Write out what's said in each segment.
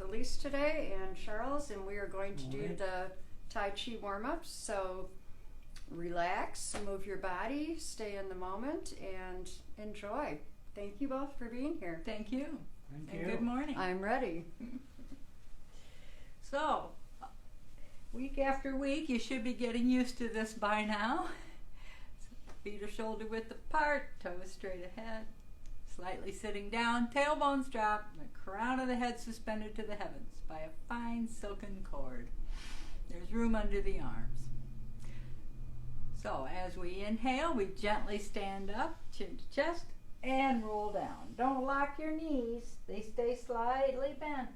Alyse today and Charles, and we are going to do the Tai Chi warm-ups. So relax, move your body, stay in the moment, and enjoy. Thank you both for being here. Thank you. Thank you. Good morning. I'm ready. So, week after week, you should be getting used to this by now. Feet are shoulder width apart, toes straight ahead, slightly sitting down, tailbones drop, the crown of the head suspended to the heavens by a fine silken cord. There's room under the arms. So as we inhale, we gently stand up, chin to chest, and roll down. Don't lock your knees. They stay slightly bent.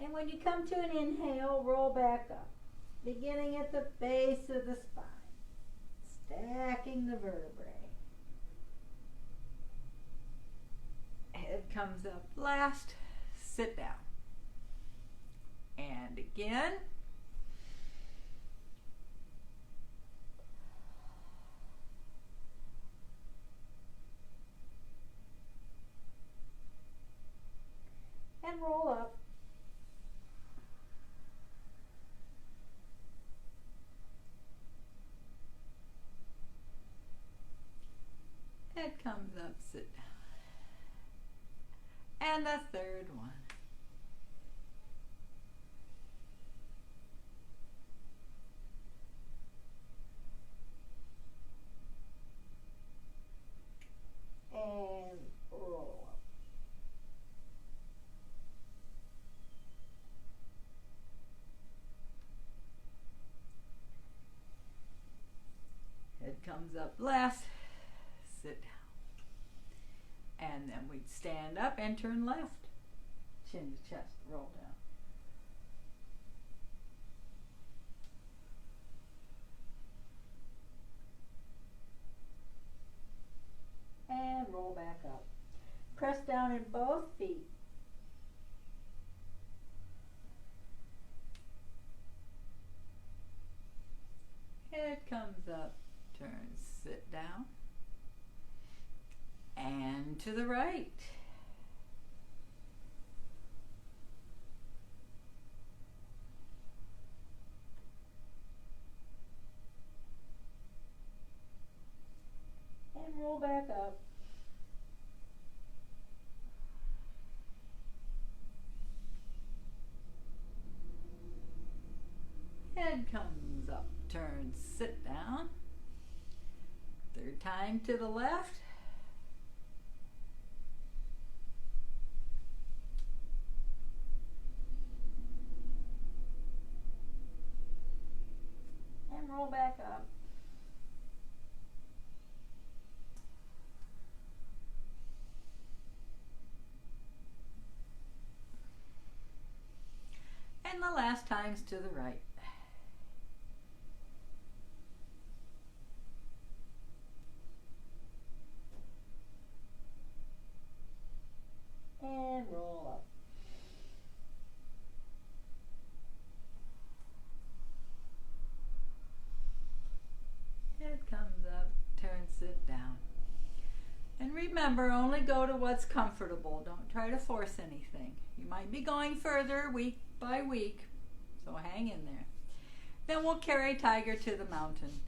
And when you come to an inhale, roll back up, beginning at the base of the spine, stacking the vertebrae. Head comes up last, sit down. And again. And roll up. Head comes up, sit down. And a third one. And roll up. Head comes up last, sit down. And then we'd stand up and turn left. Chin to chest, roll down. And roll back up. Press down in both feet. Head comes up, turns, sit down. And to the right. And roll back up. Head comes up, turns, sit down. Third time to the left. And roll back up. And the last time's to the right. And roll up. Head comes up, turn, sit down. And remember, only go to what's comfortable. Don't try to force anything. You might be going further week by week, so hang in there. Then we'll carry tiger to the mountain.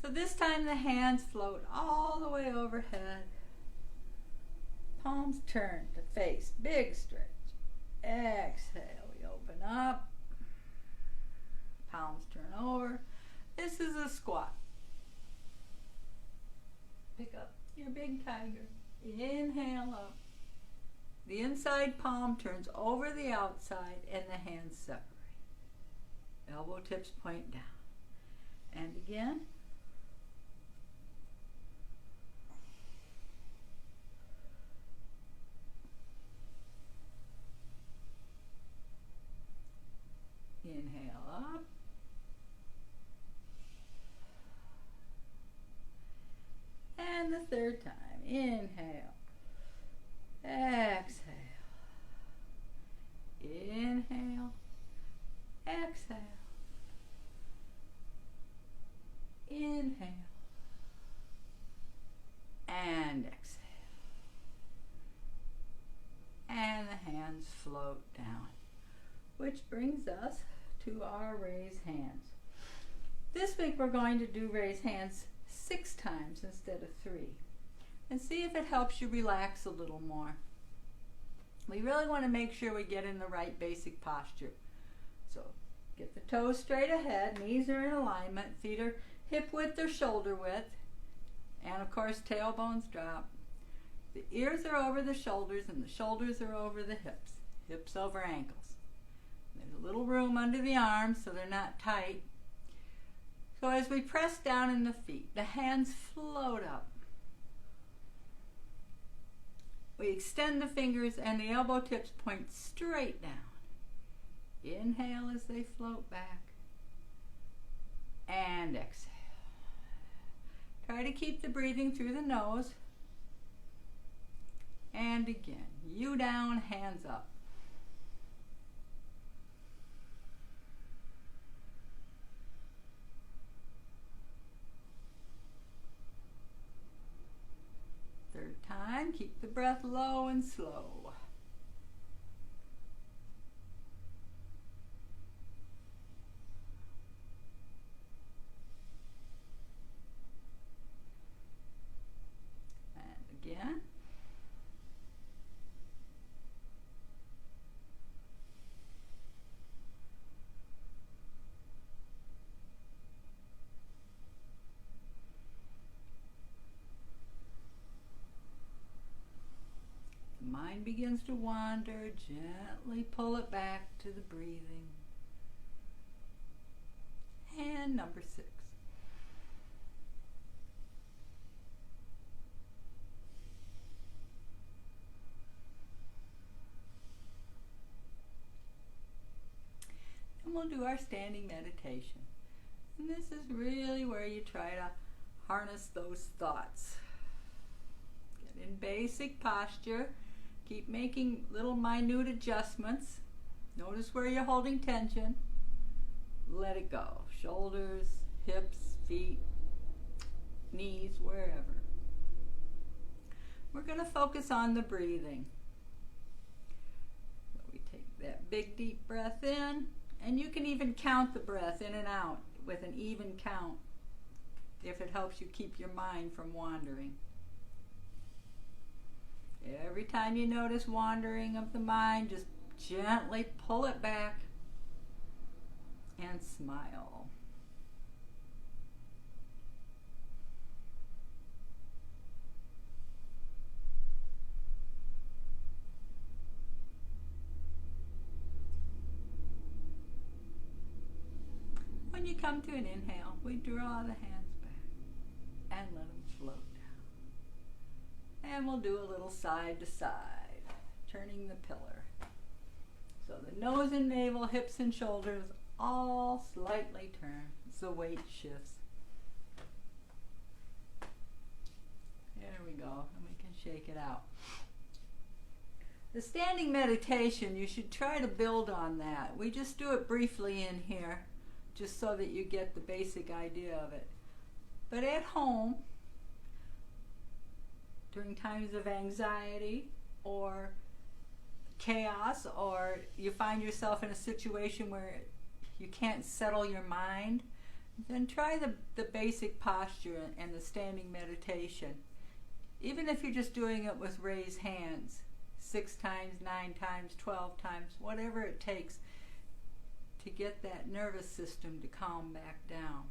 So this time the hands float all the way overhead. Palms turn to face, big stretch. Exhale, we open up. Palms turn over. This is a squat. Pick up your big tiger. Inhale up. The inside palm turns over the outside and the hands separate. Elbow tips point down. And again. Inhale up. And the third time. Inhale. Exhale. Inhale. Exhale. Inhale. And exhale. hands float down. Which brings us to our raise hands. This week we're going to do raise hands 6 times instead of 3. And see if it helps you relax a little more. We really want to make sure we get in the right basic posture. So get the toes straight ahead, knees are in alignment, feet are hip width or shoulder width, and of course tailbones drop. The ears are over the shoulders and the shoulders are over the hips, hips over ankles. There's a little room under the arms so they're not tight. So as we press down in the feet, the hands float up. We extend the fingers and the elbow tips point straight down. Inhale as they float back. And exhale. Try to keep the breathing through the nose. And again, you down, hands up. Third time, keep the breath low and slow. And again. Mind begins to wander, gently pull it back to the breathing. And number 6. And we'll do our standing meditation. And this is really where you try to harness those thoughts. Get in basic posture. Keep making little minute adjustments. Notice where you're holding tension. Let it go. Shoulders, hips, feet, knees, wherever. We're going to focus on the breathing. So we take that big deep breath in, and you can even count the breath in and out with an even count if it helps you keep your mind from wandering. Every time you notice wandering of the mind, just gently pull it back and smile. When you come to an inhale, we draw the hands back and let them float. And we'll do a little side to side, turning the pillar. So the nose and navel, hips and shoulders all slightly turn as the weight shifts. There we go, and we can shake it out. The standing meditation, you should try to build on that. We just do it briefly in here, just so that you get the basic idea of it. But at home, during times of anxiety or chaos, or you find yourself in a situation where you can't settle your mind, then try the basic posture and the standing meditation. Even if you're just doing it with raised hands, 6 times, 9 times, 12 times, whatever it takes to get that nervous system to calm back down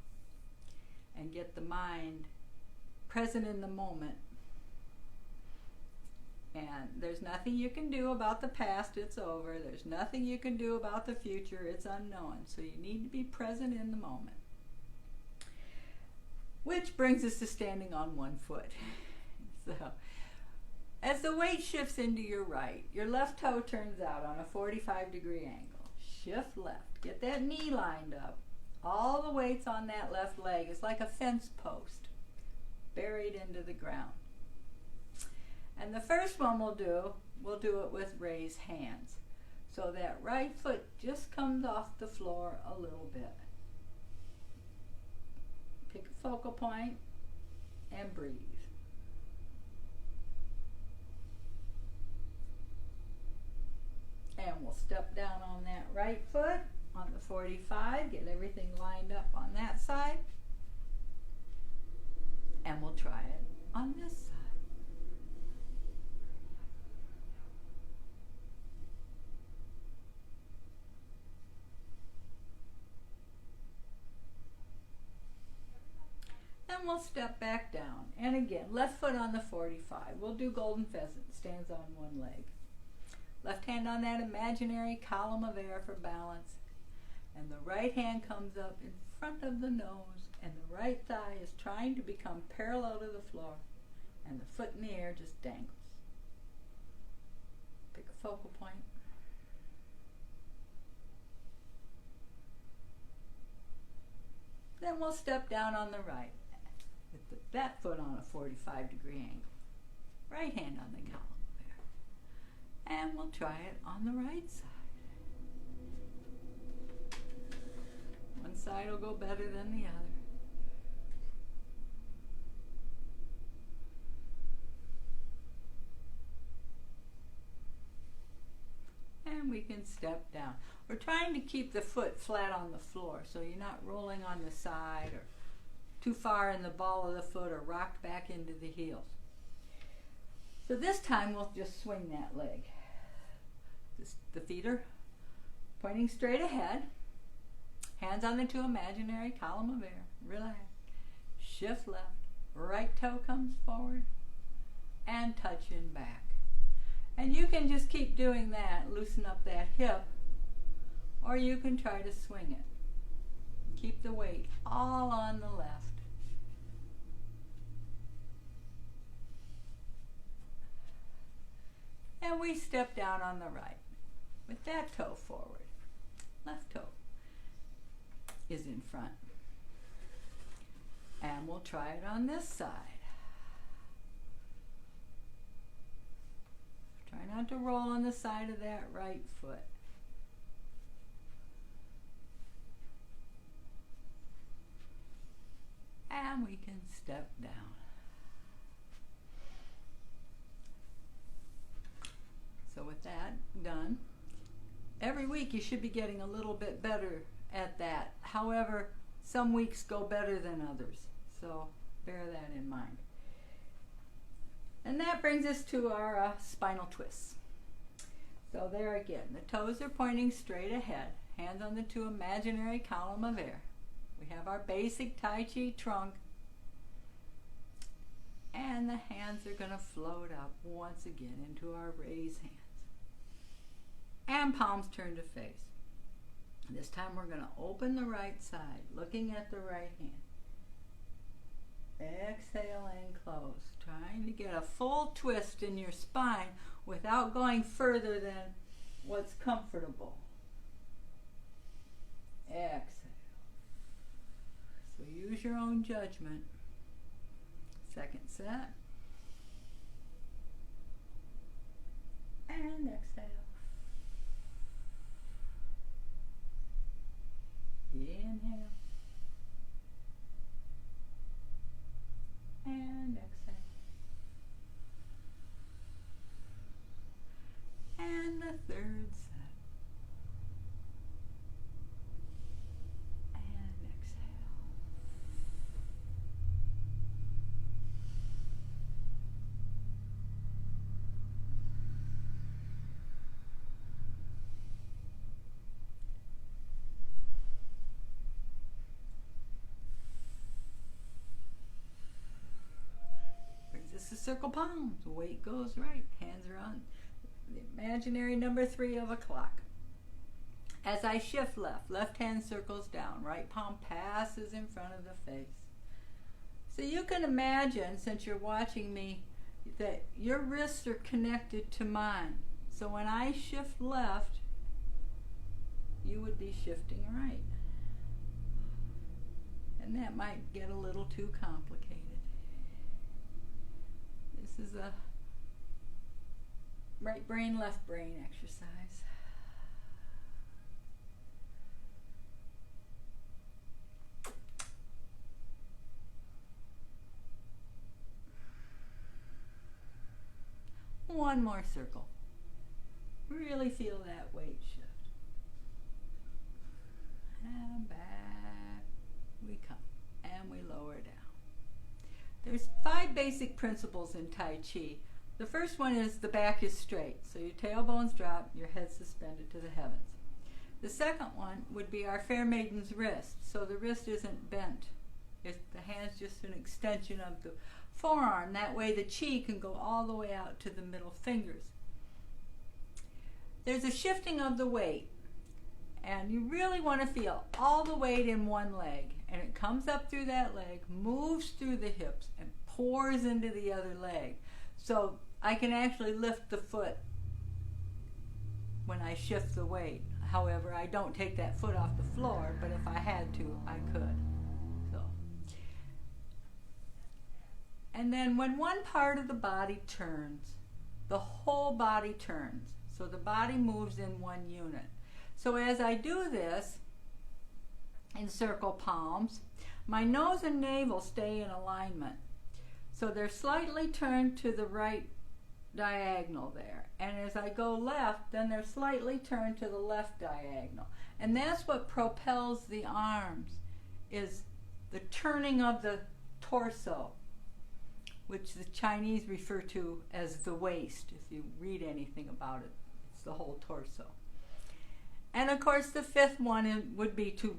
and get the mind present in the moment. And there's nothing you can do about the past, it's over. There's nothing you can do about the future, it's unknown. So you need to be present in the moment. Which brings us to standing on one foot. So, as the weight shifts into your right, your left toe turns out on a 45-degree angle. Shift left, get that knee lined up. All the weight's on that left leg. It's like a fence post buried into the ground. And the first one we'll do it with raised hands. So that right foot just comes off the floor a little bit. Pick a focal point and breathe. Then we'll step down on that right foot on the 45, get everything lined up on that side, and we'll try it on this side. Then we'll step back down. And again, left foot on the 45. We'll do golden pheasant, stands on one leg. Left hand on that imaginary column of air for balance. And the right hand comes up in front of the nose, and the right thigh is trying to become parallel to the floor. And the foot in the air just dangles. Pick a focal point. Then we'll step down on the right. With that foot on a 45-degree angle. Right hand on the column there. And we'll try it on the right side. One side will go better than the other. And we can step down. We're trying to keep the foot flat on the floor so you're not rolling on the side or too far in the ball of the foot or rocked back into the heels. So this time we'll just swing that leg. The feet are pointing straight ahead. Hands on the two imaginary column of air. Relax. Shift left. Right toe comes forward. And touching back. And you can just keep doing that. Loosen up that hip. Or you can try to swing it. Keep the weight all on the left. And we step down on the right with that toe forward. Left toe is in front. And we'll try it on this side. Try not to roll on the side of that right foot. And we can step down. So with that done, every week you should be getting a little bit better at that. However, some weeks go better than others. So bear that in mind. And that brings us to our spinal twists. So there again, the toes are pointing straight ahead. Hands on the two imaginary column of air. We have our basic Tai Chi trunk. And the hands are going to float up once again into our raised hands. And palms turn to face. This time we're going to open the right side, looking at the right hand. Exhale and close. Trying to get a full twist in your spine without going further than what's comfortable. Exhale. So use your own judgment. Second set. And exhale. Inhale. And exhale. And the third set. And exhale. Brings us to circle palms. Weight goes right. Hands are on the imaginary number 3 of a clock. As I shift left, left hand circles down, right palm passes in front of the face. So you can imagine, since you're watching me, that your wrists are connected to mine. So when I shift left, you would be shifting right. And that might get a little too complicated. This is a right brain, left brain exercise. One more circle. Really feel that weight shift. And back we come. And we lower down. There's 5 basic principles in Tai Chi. The first one is the back is straight. So your tailbones drop, your head suspended to the heavens. The second one would be our fair maiden's wrist. So the wrist isn't bent. The hand's just an extension of the forearm. That way the chi can go all the way out to the middle fingers. There's a shifting of the weight. And you really want to feel all the weight in one leg. And it comes up through that leg, moves through the hips, and pours into the other leg. So I can actually lift the foot when I shift the weight. However, I don't take that foot off the floor, but if I had to, I could. So. And then when one part of the body turns, the whole body turns. So the body moves in one unit. So as I do this, in circle palms, my nose and navel stay in alignment. So they're slightly turned to the right diagonal there. And as I go left, then they're slightly turned to the left diagonal. And that's what propels the arms, is the turning of the torso, which the Chinese refer to as the waist. If you read anything about it, it's the whole torso. And of course the 5th one would be to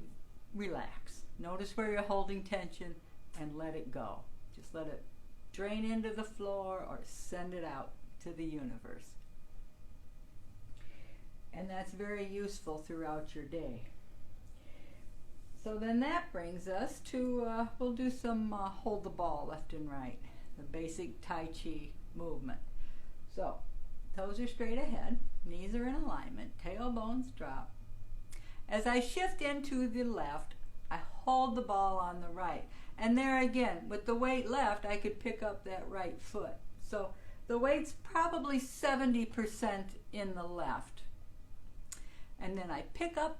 relax. Notice where you're holding tension and let it go. Just let it drain into the floor or send it out to the universe. And that's very useful throughout your day. So then that brings us to, we'll do some hold the ball left and right, the basic Tai Chi movement. So, toes are straight ahead, knees are in alignment, tailbones drop. As I shift into the left, I hold the ball on the right. And there again, with the weight left, I could pick up that right foot. So the weight's probably 70% in the left. And then I pick up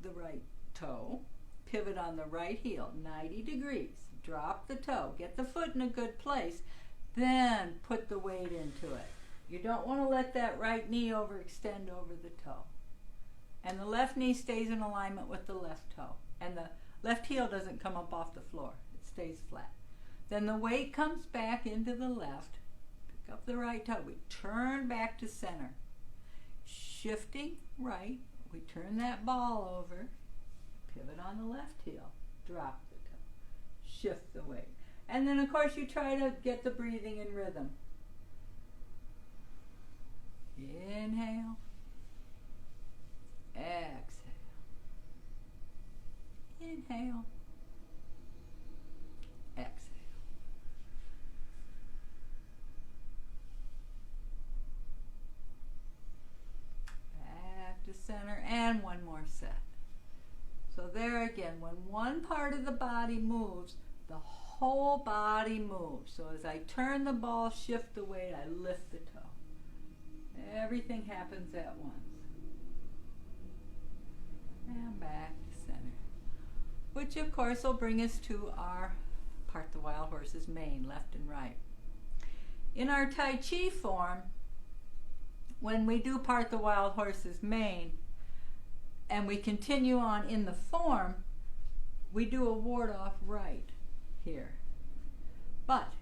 the right toe, pivot on the right heel, 90 degrees, drop the toe, get the foot in a good place, then put the weight into it. You don't want to let that right knee overextend over the toe. And the left knee stays in alignment with the left toe. And the left heel doesn't come up off the floor. It stays flat. Then the weight comes back into the left. Pick up the right toe. We turn back to center. Shifting right. We turn that ball over. Pivot on the left heel. Drop the toe. Shift the weight. And then of course you try to get the breathing in rhythm. Inhale. Exhale. Inhale. Exhale. Back to center and one more set. So there again, when one part of the body moves, the whole body moves. So as I turn the ball, shift the weight, I lift the toe. Everything happens at once. And back to center. Which of course will bring us to our part the wild horse's mane, left and right. In our Tai Chi form, when we do part the wild horse's mane, and we continue on in the form, we do a ward-off right here. But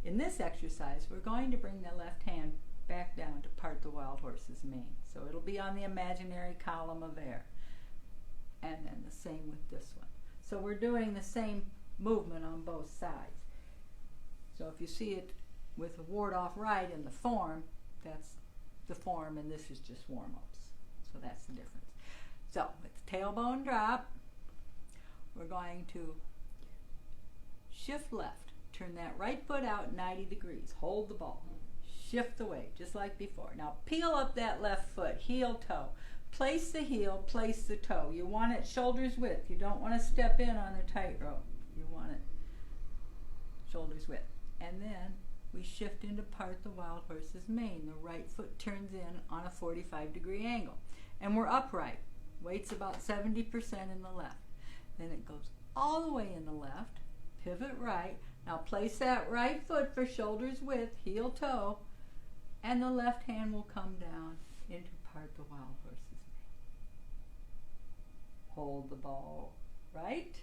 in this exercise, we're going to bring the left hand back down to part the wild horse's mane. So it'll be on the imaginary column of air. And then the same with this one. So we're doing the same movement on both sides. So if you see it with a ward-off right in the form, that's the form, and this is just warm-ups. So that's the difference. So with the tailbone drop, we're going to shift left. Turn that right foot out 90 degrees. Hold the ball. Shift the weight, just like before. Now peel up that left foot, heel, toe. Place the heel, place the toe. You want it shoulders width. You don't want to step in on a tightrope. You want it shoulders width. And then we shift into part the wild horse's mane. The right foot turns in on a 45-degree angle. And we're upright. Weight's about 70% in the left. Then it goes all the way in the left. Pivot right. Now place that right foot for shoulders width, heel, toe. And the left hand will come down into part the wild horse's mane. Hold the ball right,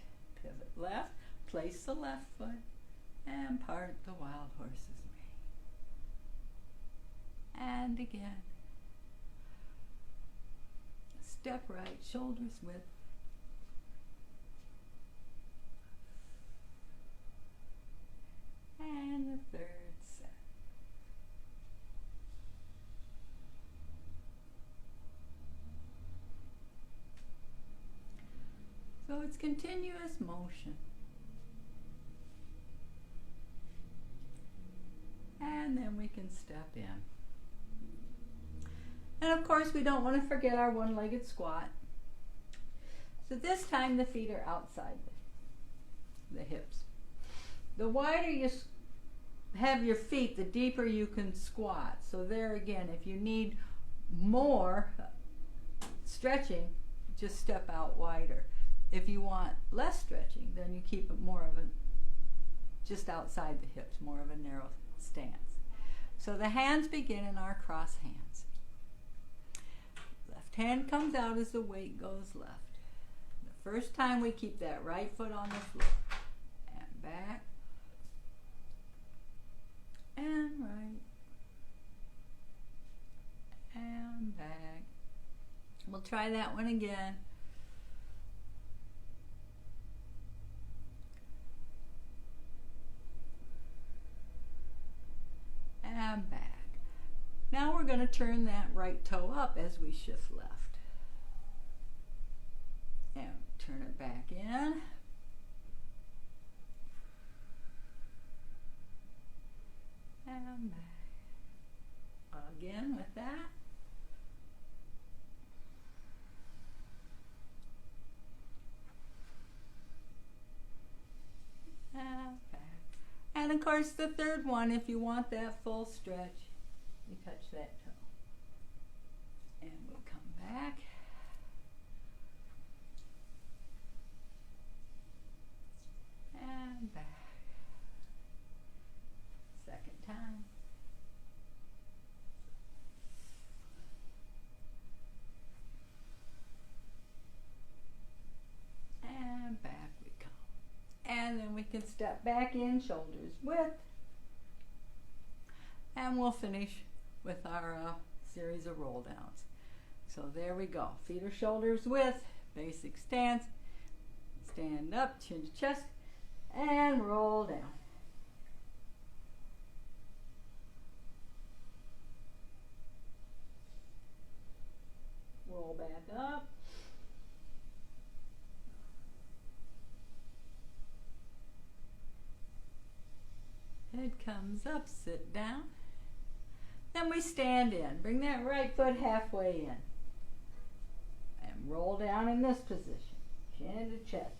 pivot left, place the left foot, and part the wild horse's mane. And again. Step right, shoulders width. And the third set. So it's continuous motion. And then we can step in. And of course we don't want to forget our one-legged squat. So this time the feet are outside the hips. The wider you have your feet, the deeper you can squat. So there again, if you need more stretching, just step out wider. If you want less stretching, then you keep it more of a, just outside the hips, more of a narrow stance. So the hands begin in our cross hands. Left hand comes out as the weight goes left. The first time we keep that right foot on the floor. And back. And right. And back. We'll try that one again. And back. Now we're going to turn that right toe up as we shift left. And turn it back in. And back. Again with that. And back. And of course the third one, if you want that full stretch, you touch that toe. And we come back. And back. Second time. And back we come. And then we can step back in, shoulders width. And we'll finish with our series of roll downs. So there we go. Feet are shoulders width, basic stance. Stand up, chin to chest, and roll down. Roll back up. Head comes up, sit down. Then we stand in. Bring that right foot halfway in. And roll down in this position. Chin to chest.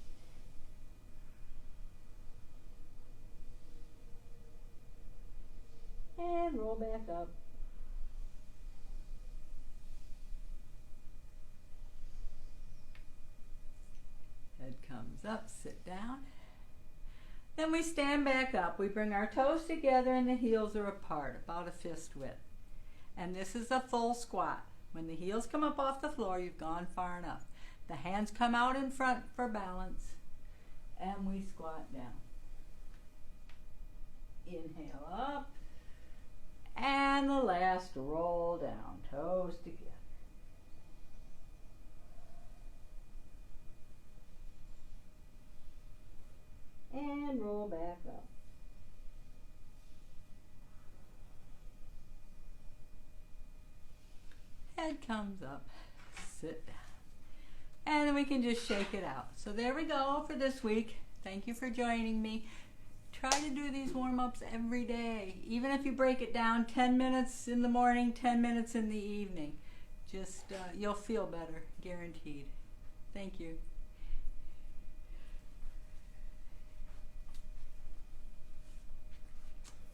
And roll back up. Head comes up, sit down. Then we stand back up. We bring our toes together and the heels are apart, about a fist width. And this is a full squat. When the heels come up off the floor, you've gone far enough. The hands come out in front for balance. And we squat down. Inhale up. And the last roll down, toes together. And roll back up. Head comes up, sit down. And then we can just shake it out. So there we go for this week. Thank you for joining me. Try to do these warm-ups every day. Even if you break it down 10 minutes in the morning, 10 minutes in the evening. Just, you'll feel better, guaranteed. Thank you.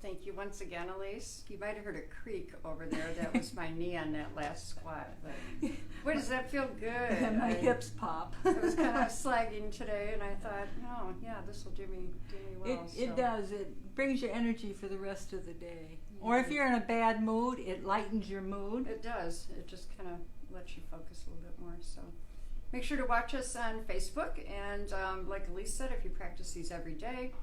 Thank you once again, Alyse. You might have heard a creak over there. That was my knee on that last squat. But boy, does that feel good. And my hips pop. I was kind of slagging today, and I thought, oh, yeah, this will do me well. It does. It brings your energy for the rest of the day. Or if you're in a bad mood, it lightens your mood. It does. It just kind of lets you focus a little bit more. So make sure to watch us on Facebook. And like Alyse said, if you practice these every day,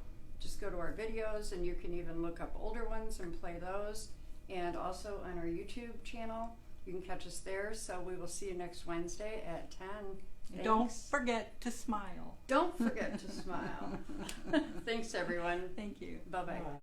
just go to our videos, and you can even look up older ones and play those. And also on our YouTube channel, you can catch us there. So we will see you next Wednesday at 10. Thanks. Don't forget to smile. Don't forget to smile. Thanks, everyone. Thank you. Bye-bye.